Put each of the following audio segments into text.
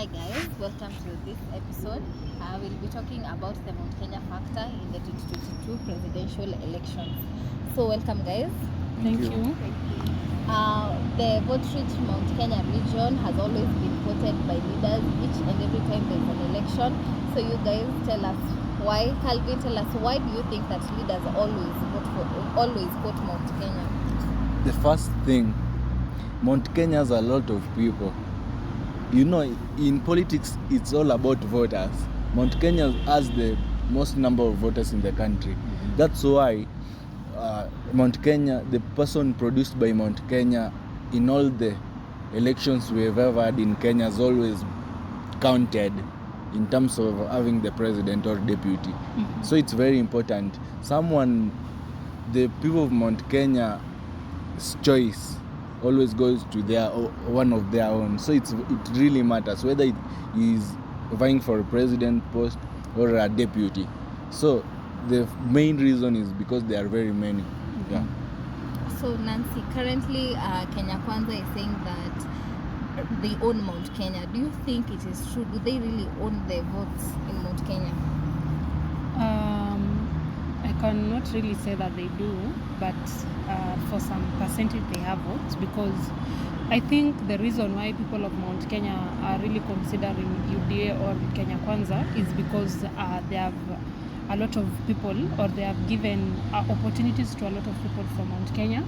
Hi guys, welcome to this episode. We'll be talking about the Mount Kenya factor in the 2022 presidential elections. So welcome guys. Thank you. The vote-rich Mount Kenya region has always been voted by leaders each and every time there's an election. So you guys tell us why. Calvin, tell us why do you think that leaders always vote Mount Kenya? The first thing, Mount Kenya has a lot of people. You know, in politics, it's all about voters. Mount Kenya has the most number of voters in the country. That's why Mount Kenya, the person produced by Mount Kenya in all the elections we've ever had in Kenya is always counted in terms of having the president or deputy. So it's very important. The people of Mount Kenya's choice always goes to one of their own. So it really matters whether it is vying for a president post or a deputy. So the main reason is because there are very many. Yeah. So Nancy, currently Kenya Kwanza is saying that they own Mount Kenya. Do you think it is true? Do they really own the votes in Mount Kenya? I cannot really say that they do, but for some percentage they have votes, because I think the reason why people of Mount Kenya are really considering UDA or Kenya Kwanza is because they have a lot of people, or they have given opportunities to a lot of people from Mount Kenya,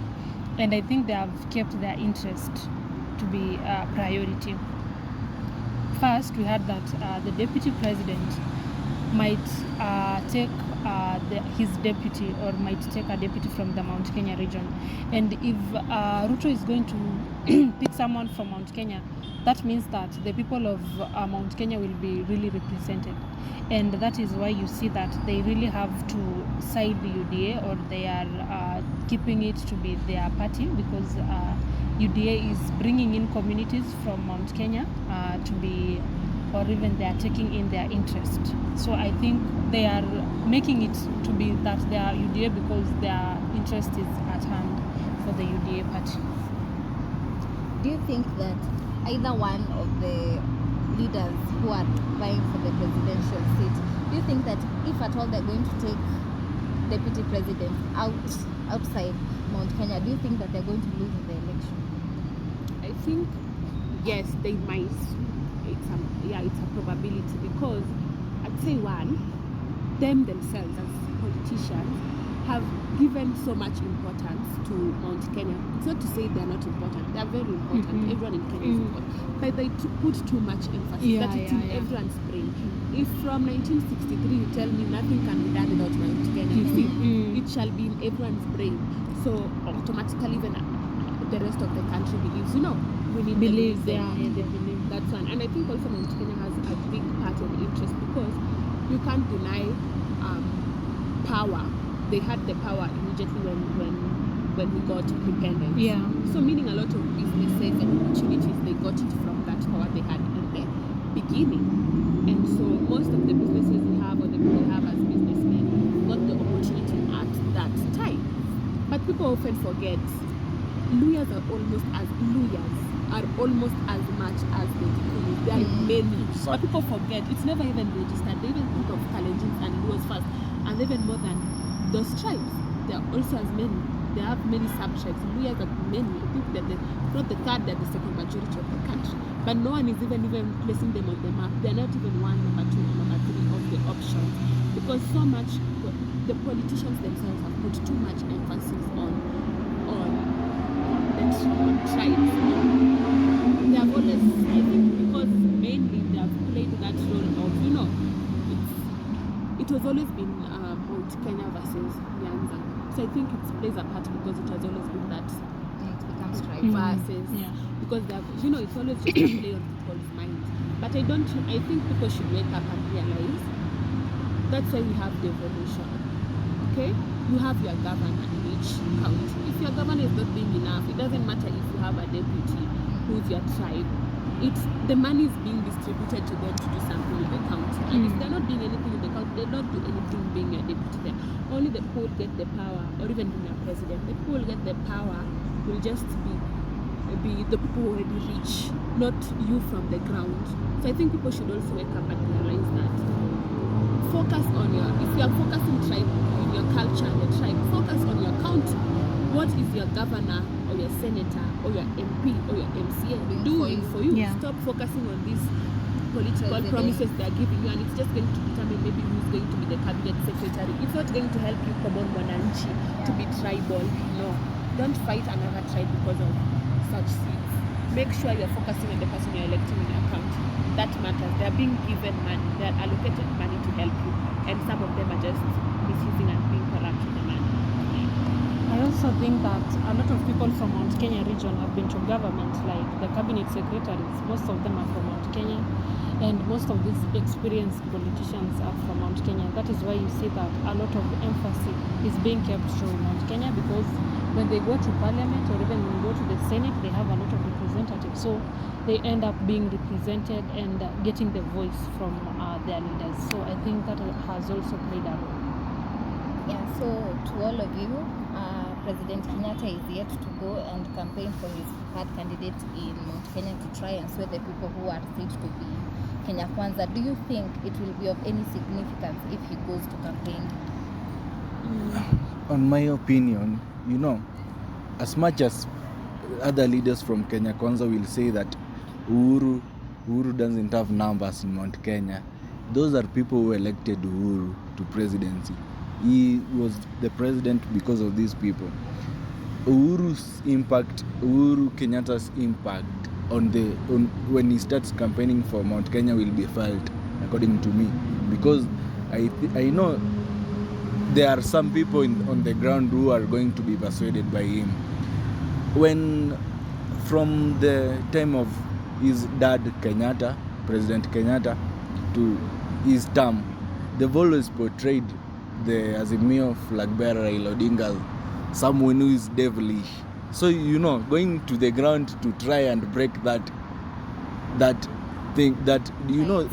and I think they have kept their interest to be a priority. First, we had that the deputy president might take his deputy, or might take a deputy from the Mount Kenya region. And if Ruto is going to pick someone from Mount Kenya, that means that the people of Mount Kenya will be really represented. And that is why you see that they really have to side the UDA, or they are keeping it to be their party, because UDA is bringing in communities from Mount Kenya to be, or even they are taking in their interest. So I think they are making it to be that they are UDA because their interest is at hand for the UDA party. Do you think that either one of the leaders who are vying for the presidential seat, do you think that if at all they're going to take deputy president outside Mount Kenya, do you think that they're going to lose in the election? I think yes, they might. It's a probability, because I'd say them themselves as politicians have given so much importance to Mount Kenya. It's not to say they're not important. They're very important. Everyone in Kenya is important. But they put too much emphasis. That it's in everyone's brain. If from 1963 you tell me nothing can be done without Mount Kenya, it shall be in everyone's brain. So automatically even the rest of the country believes, we need They believe. That's one. And I think also Mount Kenya has a big part of interest, because you can't deny power. They had the power immediately when we got independence. Yeah. So meaning a lot of businesses and opportunities, they got it from that power they had in the beginning. And so most of the businesses we have, or the people we have as businessmen, got the opportunity at that time. But people often forget Luyas are almost as much as the Kikuyu. There are many. But people forget. It's never even registered. They even think of Kalenjins and Luos first. And even more than those tribes. There are also as many. They have many sub-tribes. Luyas are many. I think that not the third, they're the second majority of the country. But no one is even placing them on the map. They're not even one, number two, number three of the options. Because so much, the politicians themselves have put too much emphasis on tribes. They have always, I think, because mainly they have played that role of, it has always been Mount Kenya versus Nyanza. So I think it plays a part, because it has always been that It becomes tribal. versus, because they have, it's always just a play on people's minds. But I think people should wake up and realize that's why we have devolution. Okay? You have your governor in each county. If your governor is not being enough, it doesn't matter if you have a deputy who's your tribe. The money is being distributed to them to do something in the county. And if they're not doing anything in the county, they don't do anything being a deputy there. Only the people will get the power, or even being a president. The people will get the power will just be be the people who already rich, not you from the ground. So I think people should also wake up and realize that. Focus on if you are focusing tribe in your culture and the tribe, focus on your county. What is your governor or your senator or your MP or your MCA doing for you? Yeah. Stop focusing on these political President. promises they are giving you, and it's just going to determine maybe who's going to be the cabinet secretary. It's not going to help you common mwananchi to be tribal. No, don't fight another tribe because of such seats. Make sure you're focusing on the person you're electing in your county. That matters. They're being given money, they're allocated money to help you, and some of them are just misusing and being corrupt with the money. I also think that a lot of people from Mount Kenya region have been to government, like the cabinet secretaries. Most of them are from Mount Kenya, and most of these experienced politicians are from Mount Kenya. That is why you see that a lot of emphasis is being kept to Mount Kenya, because when they go to parliament or even when they go to the Senate, they have a lot of representatives. So they end up being represented and getting the voice from their leaders. So I think that has also played a role. Yeah, so to all of you, President Kenyatta is yet to go and campaign for his preferred candidate in Mount Kenya to try and sway the people who are said to be Kenya Kwanza. Do you think it will be of any significance if he goes to campaign? On my opinion, you know, as much as other leaders from Kenya Kwanza will say that Uhuru doesn't have numbers in Mount Kenya, those are people who elected Uhuru to presidency. He was the president because of these people. Uhuru Kenyatta's impact on when he starts campaigning for Mount Kenya will be felt, according to me, because I know there are some people on the ground who are going to be persuaded by him. When from the time of his dad Kenyatta, President Kenyatta, to his term, they've always portrayed the Azimio flag bearer Raila Odinga as someone who is devilish. So, you know, going to the ground to try and break that thing, that, you know,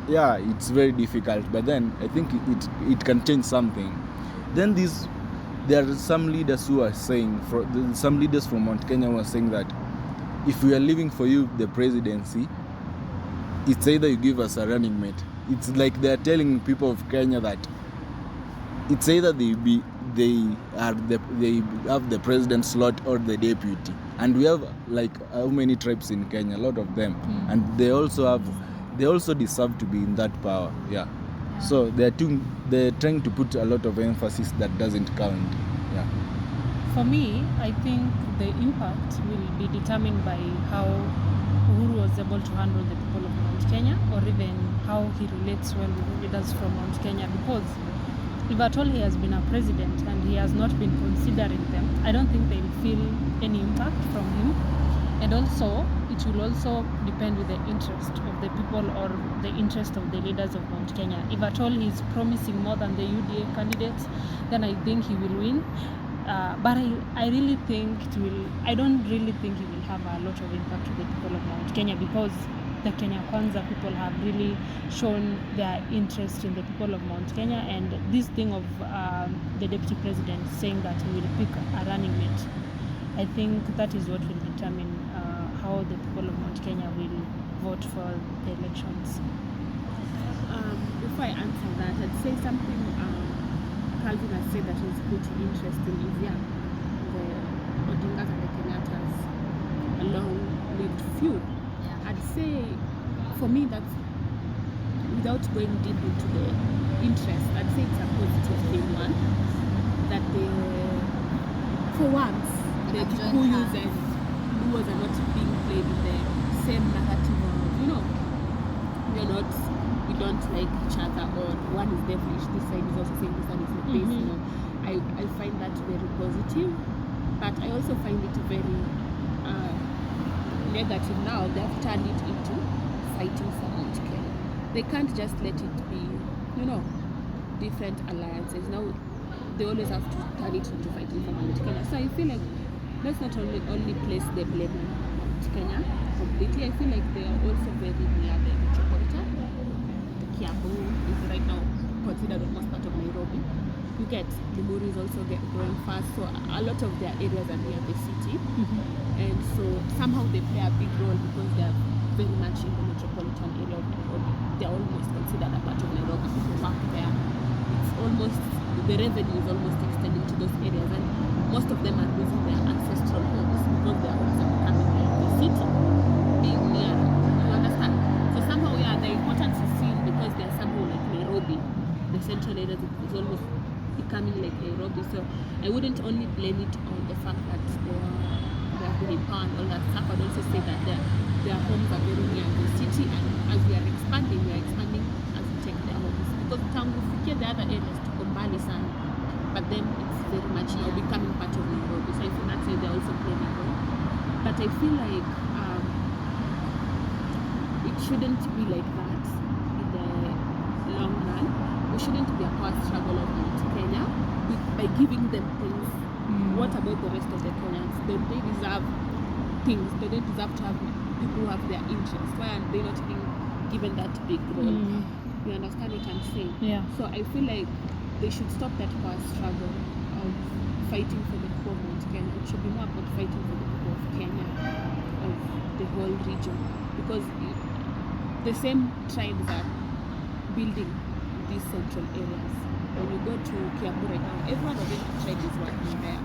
yeah, it's very difficult. But then I think it can change something. Then there are some leaders who are saying, some leaders from Mount Kenya who are saying that if we are leaving for you the presidency, it's either you give us a running mate. It's like they're telling people of Kenya that it's either they have the president slot or the deputy. And we have like how many tribes in Kenya? A lot of them. And they also deserve to be in that power. Yeah. So they're trying to put a lot of emphasis that doesn't count. Yeah. For me, I think the impact will be determined by how Uhuru was able to handle the people of Mount Kenya, or even how he relates well with the leaders from Mount Kenya. Because if at all he has been a president and he has not been considering them, I don't think they will feel any impact from him. And also, it will also depend with the interest of the people or the interest of the leaders of Mount Kenya. If at all he is promising more than the UDA candidates, then I think he will win. But I really think I don't really think he will have a lot of impact to the people of Mount Kenya, because the Kenya Kwanza people have really shown their interest in the people of Mount Kenya. And this thing of the deputy president saying that he will pick a running mate, I think that is what will determine how the people of Mount Kenya will vote for the elections. Before I answer that, I'd say something Calvin has said that is pretty interesting is, the Odingas and the Kenyattas, a long-lived feud. Yeah. I'd say, for me, that's, without going deep into the interest, I'd say it's a positive thing, one, that for once, the Kikuyus and Luos are not being played in the same narrative of, we don't like each other, or one is devilish, this side is also saying this one is the base. I find that very positive, but I also find it very negative now. They have turned it into fighting for Mount Kenya. They can't just let it be, different alliances. Now they always have to turn it into fighting for Mount Kenya. So I feel like let's not only place the blame on Mount Kenya completely. I feel like they are also very near the metropolitan. Kiambu is right now considered almost part of Nairobi. You get Limuru is also growing fast, so a lot of their areas are near the city, and so somehow they play a big role because they are very much in the metropolitan area of Nairobi. They are almost considered a part of Nairobi. People work there. It's almost, the revenue is almost extending to those areas, and most of them are losing their ancestral homes because their homes are becoming like the city, being near. You understand? So somehow, yeah, the importance is seen because they are somehow like Nairobi. The central areas is almost becoming like Nairobi. So I wouldn't only blame it on the fact that they have been in power and all that stuff. I'd also say that their homes are very near the city, and as we are expanding as we take their homes. Because tangu fikia the other areas to Kombani sana, but then it's very much now becoming part of Nairobi. So I feel that's why they're also playing a role. But I feel like it shouldn't be like that in the long run. We shouldn't be a power struggle of Mount Kenya by giving them things. What about the rest of the Kenyans? Don't they deserve things? They don't deserve to have people who have their interests. Why are they not being given that big role? You understand what I'm saying? Yeah. So I feel like they should stop that power struggle of fighting for the people of Mount Kenya. It should be more about fighting for the people of Kenya, of the whole region, because the same tribes are building these central areas. When you go to Kiambu right now, everyone of every tribe is working there.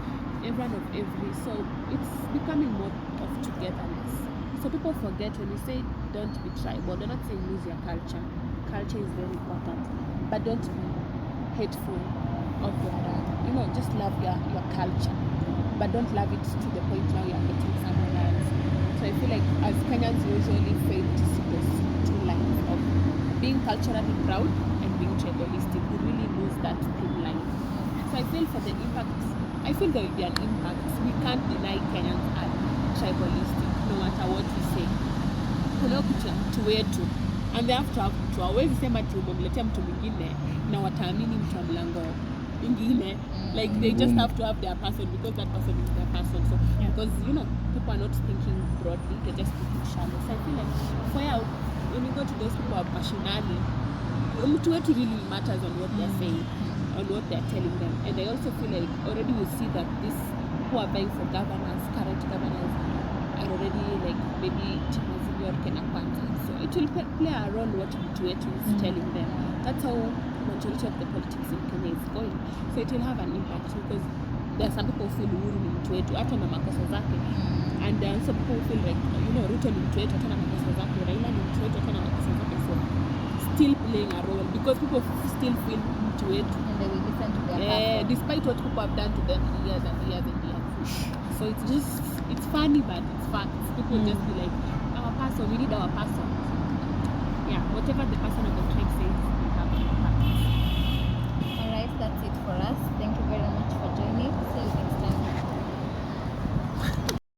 Everyone of every, so it's becoming more of togetherness. So people forget when you say don't be tribal, they're not saying lose your culture. Culture is very important, but don't be hateful of your, just love your culture, but don't love it to the point now you're hating someone else. So I feel like as Kenyans we usually fail to see those two lines of being culturally proud and being tribalistic. We really lose that thin line. So I feel for the impact, I feel there will be an impact. We can't deny Kenyans are tribalistic no matter what we say. Kuna kitu wetu, and they have to hawezi sema tu umemletea mtu mwingine na wataamini mtu wa mlango ingine. Like they just have to have their person because that person is their person. So because people are not thinking broadly, they're just thinking shallow. So I feel like when you go to those people who are passionate, mtu wetu really matters on what they're saying, on what they're telling them. And I also feel like already we see that this who are vying for governors, current governors, are already like maybe Timazili or Kenya Kwanza. So it will play a role what mtu wetu is telling them. That's how majority of the politics in Kenya is going. So it will have an impact because there are some people who feel Uhuru ni mtu wetu hata na makosa zake, and there are some people who feel like Ruto ni mtu wetu hata na makosa zake, Raila ni mtu wetu hata na makosa zake. So still playing a role because people still feel mtu wetu, And they will listen to their person. despite what people have done to them years and years and years. So it's funny, but it's facts. People just be like, our person, we need our person. Yeah, whatever the person of the